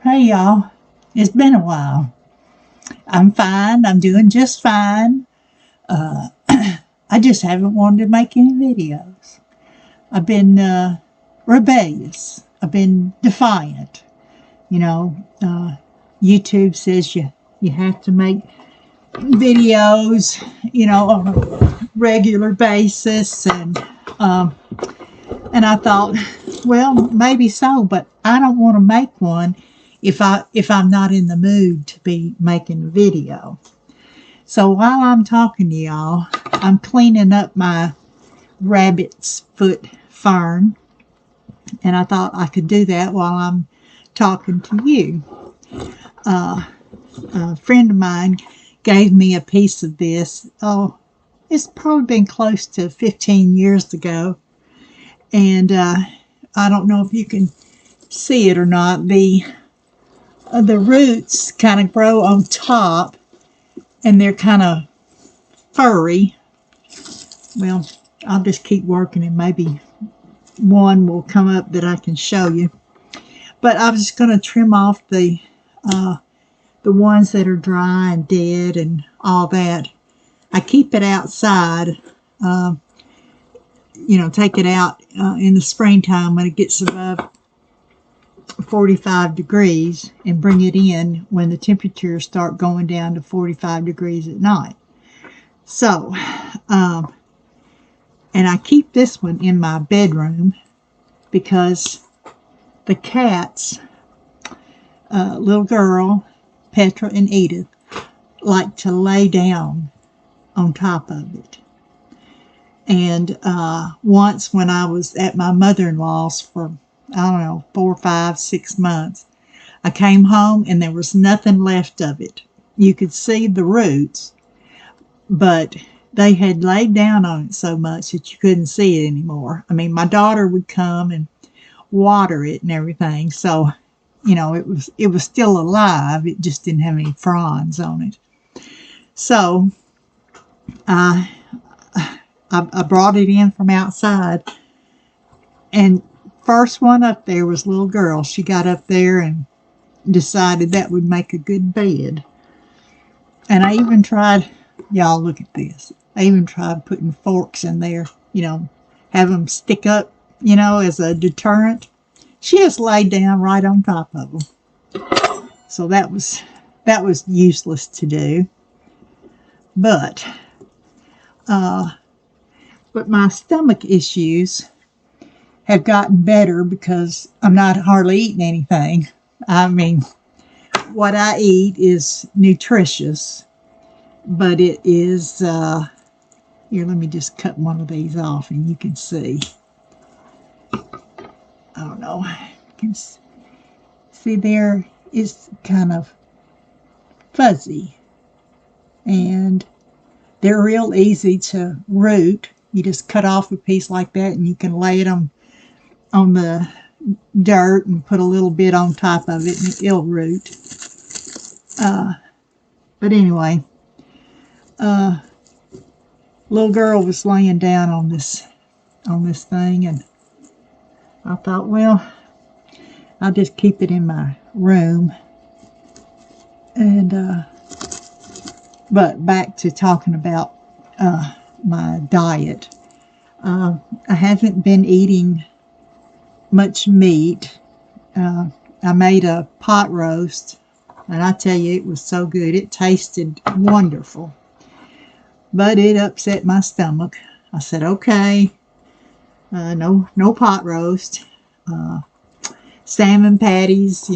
Hey y'all, it's been a while. I'm fine. I'm doing just fine. I just haven't wanted to make any videos. I've been rebellious. I've been defiant. You know, YouTube says you have to make videos, on a regular basis, and I thought, well, maybe so, but I don't want to make one if I'm not in the mood to be making a video. So while I'm talking to y'all, I'm cleaning up my rabbit's foot fern, and I thought I could do that while I'm talking to you. A friend of mine gave me a piece of this. Oh, it's probably been close to 15 years ago. And I don't know if you can see it or not. The roots kind of grow on top, and they're kind of furry. Well, I'll just keep working, and maybe one will come up that I can show you. But I was just going to trim off the ones that are dry and dead and all that. I keep it outside. Take it out in the springtime when it gets above 45 degrees and bring it in when the temperatures start going down to 45 degrees at night. So, and I keep this one in my bedroom because the cats, little girl, Petra and Edith, like to lay down on top of it. And once when I was at my mother-in-law's for, 4, 5, 6 months, I came home and there was nothing left of it. You could see the roots, but they had laid down on it so much that you couldn't see it anymore. I mean, my daughter would come and water it and everything, so, it was still alive. It just didn't have any fronds on it. So, I brought it in from outside, and first one up there was little girl. She got up there and decided that would make a good bed. And I even tried, y'all look at this, I even tried putting forks in there, have them stick up, as a deterrent. She just laid down right on top of them. So that was useless to do. But my stomach issues have gotten better because I'm not hardly eating anything. I mean, what I eat is nutritious, but it is, here, let me just cut one of these off and you can see. I don't know. You can see there is kind of fuzzy, and they're real easy to root. You just cut off a piece like that and you can lay it on the dirt and put a little bit on top of it and it'll root. But anyway, little girl was laying down on this thing, and I thought, well, I'll just keep it in my room. And but back to talking about my diet. I haven't been eating much meat. I made a pot roast, and I tell you, it was so good. It tasted wonderful, but it upset my stomach. I said, okay, no pot roast. Salmon patties,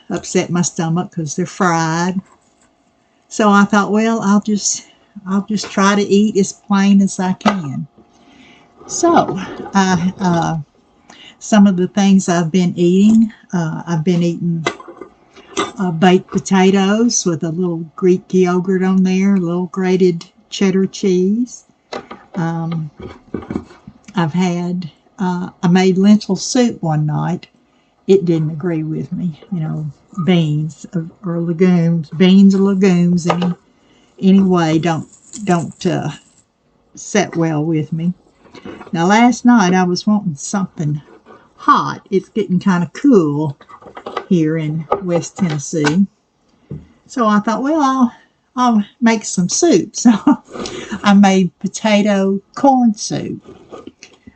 upset my stomach because they're fried. So I thought, well, I'll just try to eat as plain as I can. So some of the things I've been eating, I've been eating baked potatoes with a little Greek yogurt on there, a little grated cheddar cheese. I've had, I made lentil soup one night. It didn't agree with me, beans or legumes. Beans or legumes anyway don't set well with me. Now last night I was wanting something hot. It's getting kind of cool, here in West Tennessee. So I thought, well, I'll make some soup. So I made potato corn soup.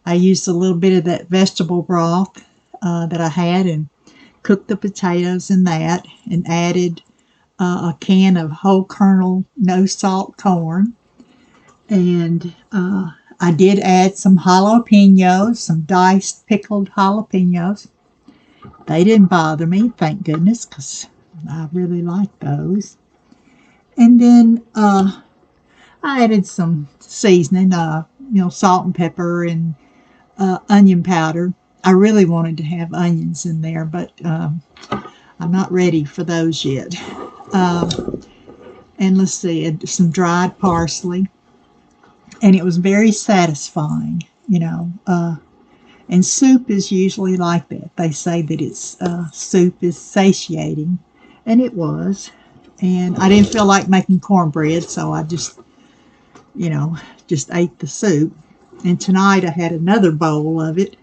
I used a little bit of that vegetable broth that I had and cooked the potatoes in that, and added a can of whole kernel, no salt corn. And I did add some jalapenos, some diced pickled jalapenos. They didn't bother me, thank goodness, because I really like those. And then I added some seasoning, salt and pepper and onion powder. I really wanted to have onions in there, but I'm not ready for those yet. And let's see, some dried parsley. And it was very satisfying, and soup is usually like that. They say that soup is satiating, and it was. And I didn't feel like making cornbread, so I just ate the soup. And tonight I had another bowl of it,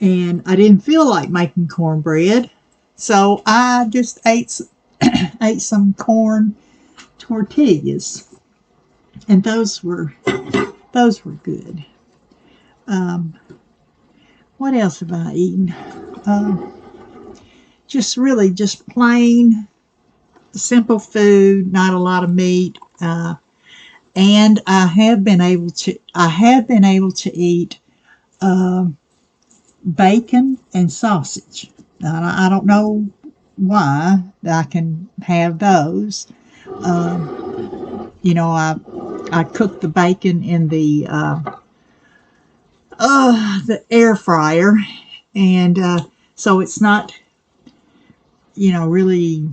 and I didn't feel like making cornbread, so I just ate some corn tortillas, and those were good. What else have I eaten? Just plain, simple food, not a lot of meat. And I have been able to eat bacon and sausage. Now, I don't know why I can have those. I cook the bacon in the air fryer, and so it's not, really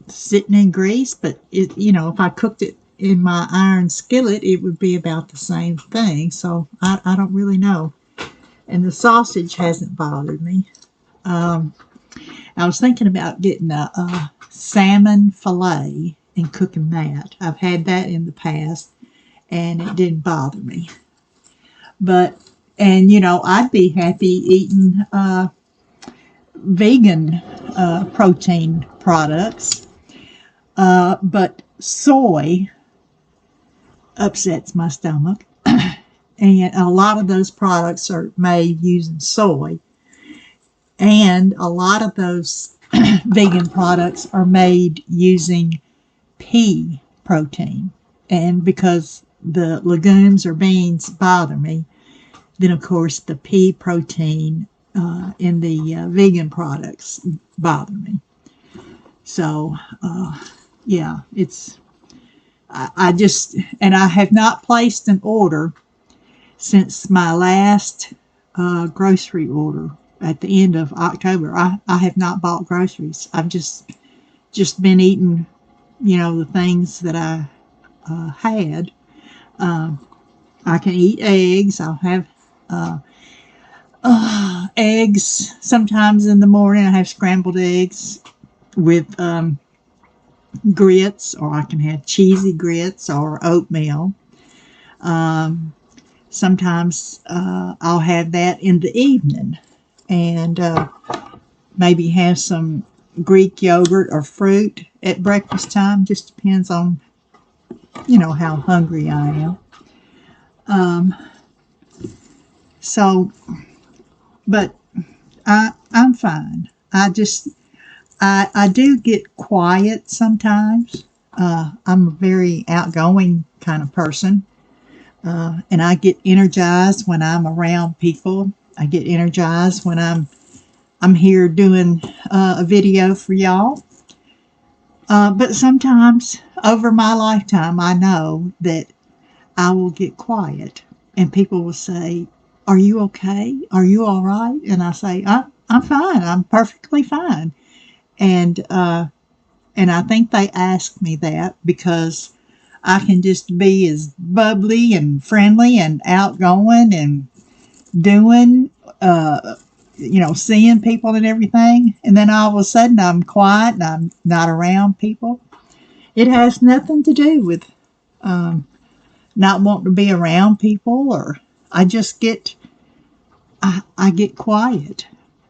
sitting in grease. But if I cooked it in my iron skillet, it would be about the same thing. So I don't really know. And the sausage hasn't bothered me. I was thinking about getting a salmon fillet and cooking that. I've had that in the past, and it didn't bother me. I'd be happy eating vegan protein products, but soy upsets my stomach. And a lot of those products are made using soy. And a lot of those vegan products are made using pea protein. And because the legumes or beans bother me, then of course the pea protein in the vegan products bother me. So, I have not placed an order since my last grocery order at the end of October. I have not bought groceries. I've just been eating, the things that I had. I can eat eggs. I'll have eggs sometimes in the morning. I have scrambled eggs with grits, or I can have cheesy grits or oatmeal. Sometimes I'll have that in the evening, and maybe have some Greek yogurt or fruit at breakfast time. Just depends on, how hungry I am. But I'm fine. I do get quiet sometimes. I'm a very outgoing kind of person. And I get energized when I'm around people. I get energized when I'm here doing a video for y'all. But sometimes over my lifetime, I know that I will get quiet, and people will say, "Are you okay? Are you all right?" And I say, "I'm fine. I'm perfectly fine." And I think they ask me that because I can just be as bubbly and friendly and outgoing and doing, seeing people and everything. And then all of a sudden I'm quiet and I'm not around people. It has nothing to do with not wanting to be around people, or I just get quiet.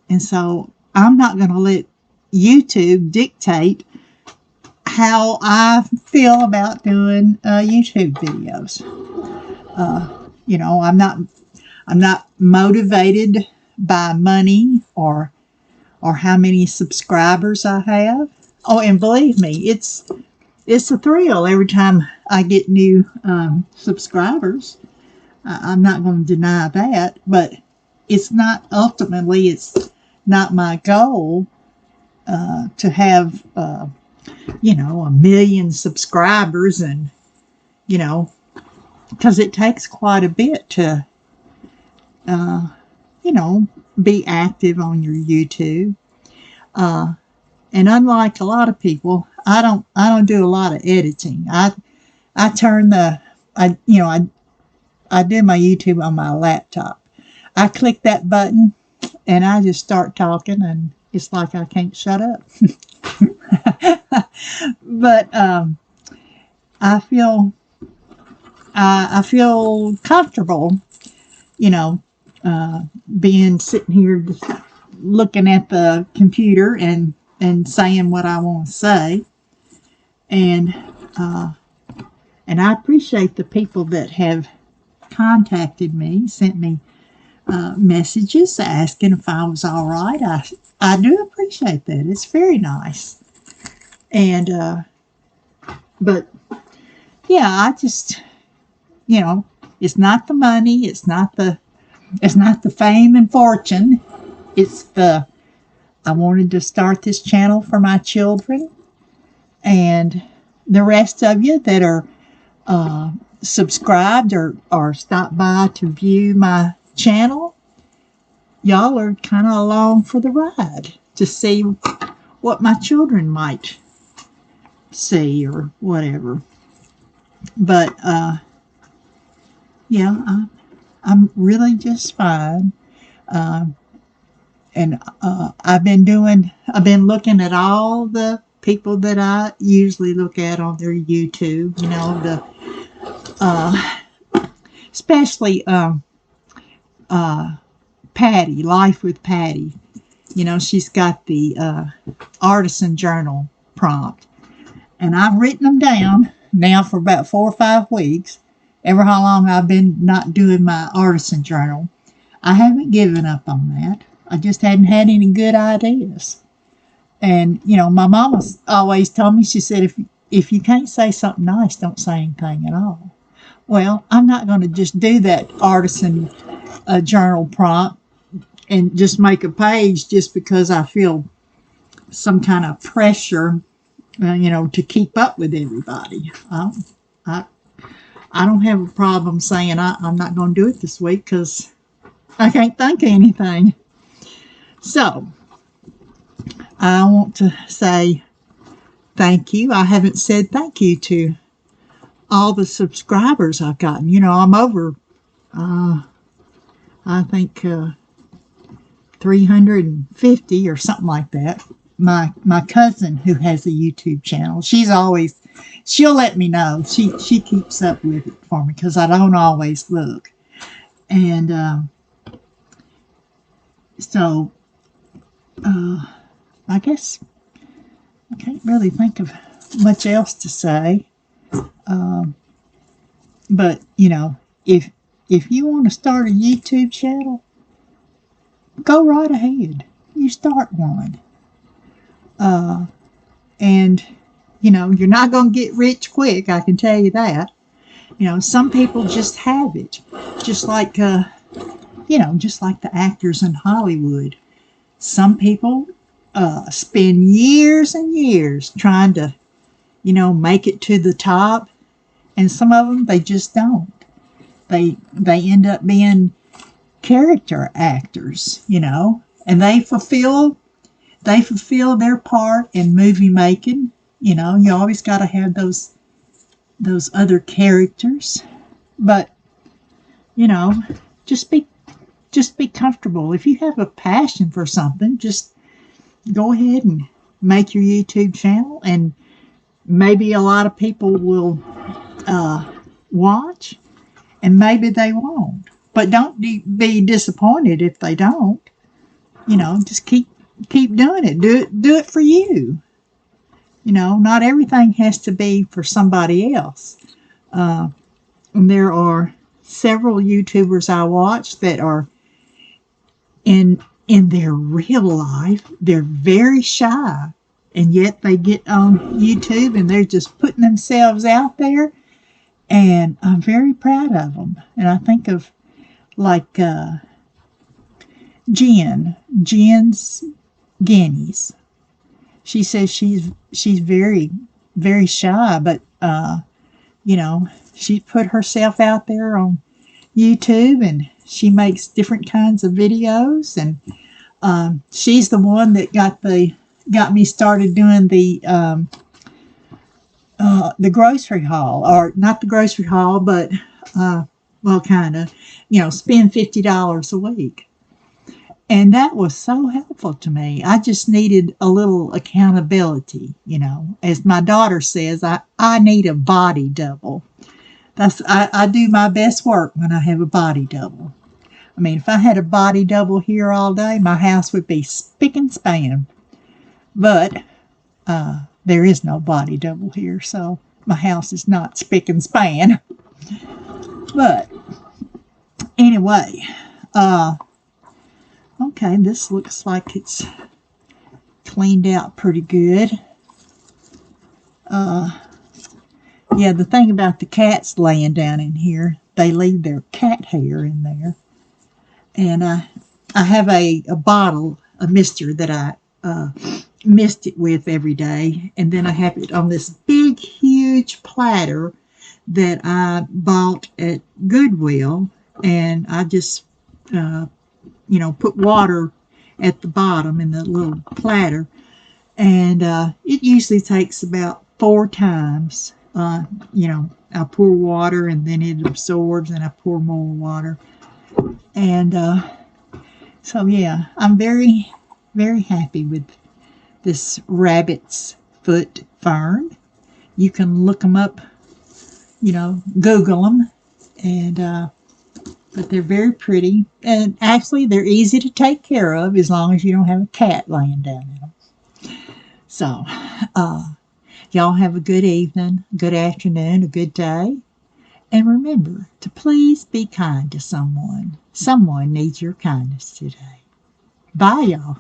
And so I'm not going to let YouTube dictate how I feel about doing YouTube videos. I'm not motivated by money or how many subscribers I have. Oh, and believe me, it's a thrill every time I get new subscribers. I'm not going to deny that, but it's not my goal to have, 1,000,000 subscribers, and, because it takes quite a bit to, be active on your YouTube. And unlike a lot of people, I don't do a lot of editing. I do my YouTube on my laptop. I click that button and I just start talking, and it's like I can't shut up. But I feel comfortable, being sitting here just looking at the computer and saying what I want to say, and I appreciate the people that have contacted me, sent me messages asking if I was all right. I do appreciate that. It's very nice. And but yeah, I just, it's not the money, it's not the fame and fortune. It's I wanted to start this channel for my children, and the rest of you that are subscribed or stopped by to view my channel, y'all are kind of along for the ride to see what my children might see or whatever. But yeah, I'm really just fine. And I've been looking at all the people that I usually look at on their YouTube, especially Patty, Life with Patty. She's got the Artisan Journal prompt, and I've written them down now for about 4 or 5 weeks. Ever how long I've been not doing my Artisan Journal. I haven't given up on that. I just hadn't had any good ideas. And, my mama always told me, she said, if you can't say something nice, don't say anything at all. Well, I'm not going to just do that Artisan Journal prompt and just make a page just because I feel some kind of pressure, to keep up with everybody. I don't have a problem saying I'm not going to do it this week because I can't think of anything. So, I want to say thank you. I haven't said thank you to all the subscribers I've gotten. I'm over, I think, 350 or something like that. My cousin, who has a YouTube channel, she'll let me know. She keeps up with it for me because I don't always look. And so I guess I can't really think of much else to say. But if you want to start a YouTube channel, go right ahead. You start one. And you're not going to get rich quick, I can tell you that. Some people just have it, just like just like the actors in Hollywood. Some people spend years and years trying to make it to the top, and some of them, they just don't. They end up being character actors, and they fulfill their part in movie making. You always got to have those other characters, but just be comfortable. If you have a passion for something, just go ahead and make your YouTube channel, and maybe a lot of people will watch, and maybe they won't. But don't be disappointed if they don't. Just keep keep doing it. Do it for you. You know, not everything has to be for somebody else. And there are several YouTubers I watch that are in their real life, they're very shy, and yet they get on YouTube and they're just putting themselves out there, and I'm very proud of them. And I think of like Jen's Guineas. She says she's very, very shy, but you know, she put herself out there on YouTube, and she makes different kinds of videos, and she's the one that got me started doing the grocery haul, or not the grocery haul, but well, kind of, you know, spend $50 a week. And that was so helpful to me. I just needed a little accountability, you know. As my daughter says, I need a body double. I do my best work when I have a body double. I mean, if I had a body double here all day, my house would be spick and span. But there is no body double here, so my house is not spick and span. But anyway, okay, this looks like it's cleaned out pretty good. Yeah, the thing about the cats laying down in here, they leave their cat hair in there. And I have a bottle, a mister that I mist it with every day. And then I have it on this big, huge platter that I bought at Goodwill. And I just, you know, put water at the bottom in the little platter. And it usually takes about 4 times. You know, I pour water and then it absorbs, and I pour more water. And so, yeah, I'm very, very happy with this rabbit's foot fern. You can look them up, you know, Google them, and but they're very pretty. And actually, they're easy to take care of as long as you don't have a cat laying down in them. So, y'all have a good evening, good afternoon, a good day. And remember to please be kind to someone. Someone needs your kindness today. Bye, y'all.